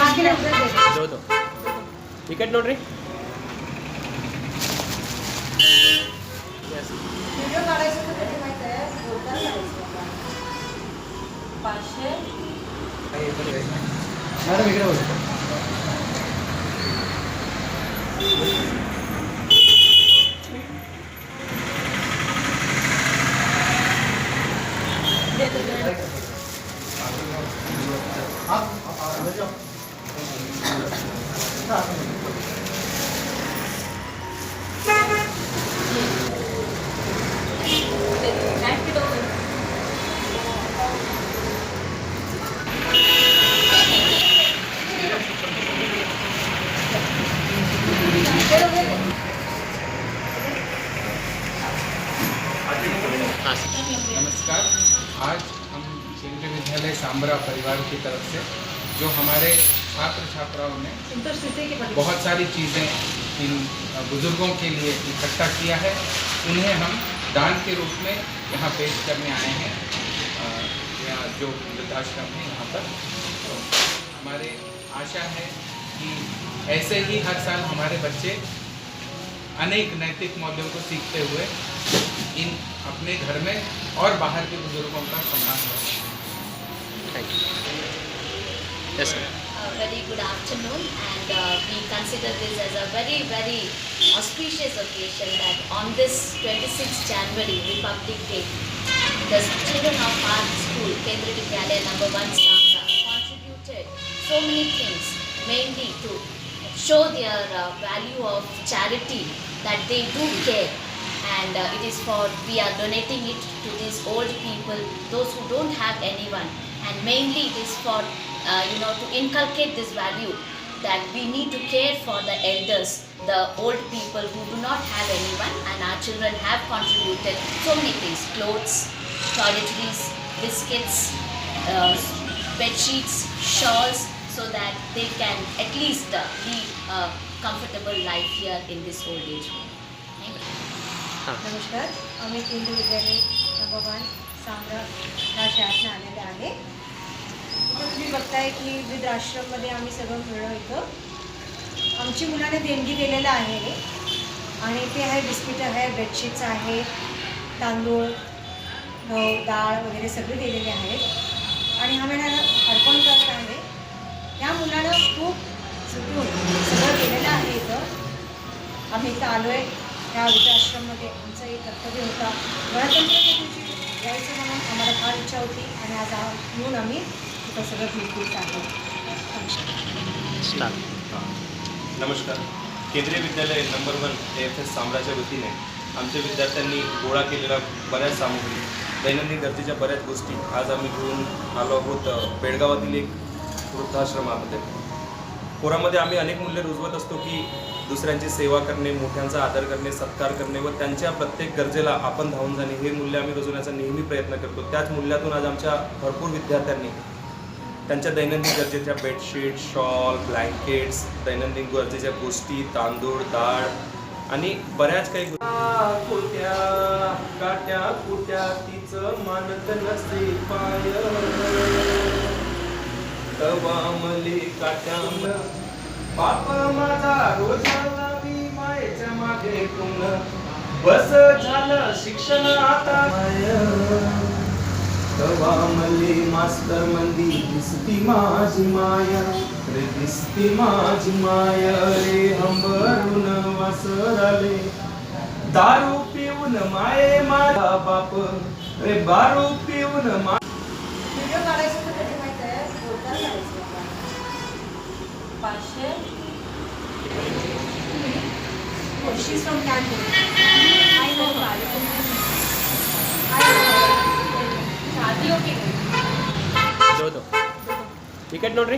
ದೋ ಟಿಕೆಟ್ ನೋಡ್ರಿ. मॅडम इकडे बघा. नमस्कार। आज हम केंद्रीय विद्यालय सांबरा परिवार की तरफ से जो हमारे छात्र छात्राओं ने बहुत सारी चीज़ें इन बुज़ुर्गों के लिए इकट्ठा किया है, उन्हें हम दान के रूप में यहाँ पेश करने आए हैं। यहाँ जो वृद्धाश्रम है यहाँ पर, तो हमारे आशा है कि ऐसे ही हर साल हमारे बच्चे अनेक नैतिक मूल्यों को सीखते हुए इन अपने घर में और बाहर के बुजुर्गों का सम्मान करें। Thank you. Yes sir. Very good afternoon, and we consider this as a very, very auspicious occasion that on this 26th January, Republic Day, the children of our school, Kendriya Vidyalaya number 1 Samra, contributed so many things, mainly to show their value of charity, that they do care, and it is for, we are donating it to these old people, those who don't have anyone, and mainly it is for to inculcate this value that we need to care for the elders, the old people who do not have anyone, and our children have contributed so many things: clothes, toiletries, biscuits, bed sheets, shawls, so that they can at least lead a comfortable life here in this old age home. Thank you. नमस्कार. आम्ही केंद्रीय विद्यालय number 1 Sambra ह्या शाळेतून आलेले आहे. इथं तुम्ही बघताय की वृद्धाश्रममध्ये आम्ही सगळं मिळून इथं आमची मुलाने देणगी दिलेलं आहे, आणि ते आहे बिस्किट आहे, बेडशीट्स आहे, तांदूळ, गहू, डाळ वगैरे सगळे दिलेले आहेत, आणि आम्ही अर्पण करत आहे. त्या मुलानं खूप चुकून सगळं केलेलं आहे. इथं आम्ही इथं आलो आहे ह्या वृद्धाश्रममध्ये. आमचं एक कर्तव्य होता, गणतंत्र दिवशी यायचं म्हणून आम्हाला फार इच्छा होती, आणि आज येऊन आम्ही इथं सगळं भेटून आहे. नमस्कार. केंद्रीय विद्यालय नंबर 1 AFS सांबराच्या वतीने आमच्या विद्यार्थ्यांनी गोळा केलेल्या बऱ्याच सामग्री, दैनंदिन गरजेच्या बऱ्याच गोष्टी आज आम्ही घेऊन आलो आहोत बेळगावातील एक वृद्धाश्रमामध्ये. पोरामध्ये आम्ही अनेक मूल्य रुजवत असतो की दुसऱ्यांची सेवा करणे, मोठ्यांचा आदर करणे, सत्कार करणे व त्यांच्या प्रत्येक गरजेला आपण धावून जाणे, हे मूल्य आम्ही रुजवण्याचा नेहमी प्रयत्न करतो. त्याच मूल्यातून आज आमच्या भरपूर विद्यार्थ्यांनी त्यांच्या दैनंदिन गरजेच्या बेडशीट, शॉल, ब्लँकेट्स, दैनंदिन गरजेच्या गोष्टी, तांदूळ, डाळ आणि बऱ्याच काही कोट्या काट्या कुट्या तिचं मानत नसे पाय, तवामले काट्या बाप माझा रोजाला मी मायेच्या मागे तुम बस झालं शिक्षण आता तवामले मास्तर मंदी दिसती माझी माया रे, दिसती माझी माया रे, हंबरून वासराले दारू पिऊन माये माझा बाप रे, दारू पिऊन व्हिडिओ काढायचं तर कधी माहीत आहे, बोलता काढायचं. 500. She's from Canada. I know her. शादियों की दो टिकेट ನೋಡ್ರಿ.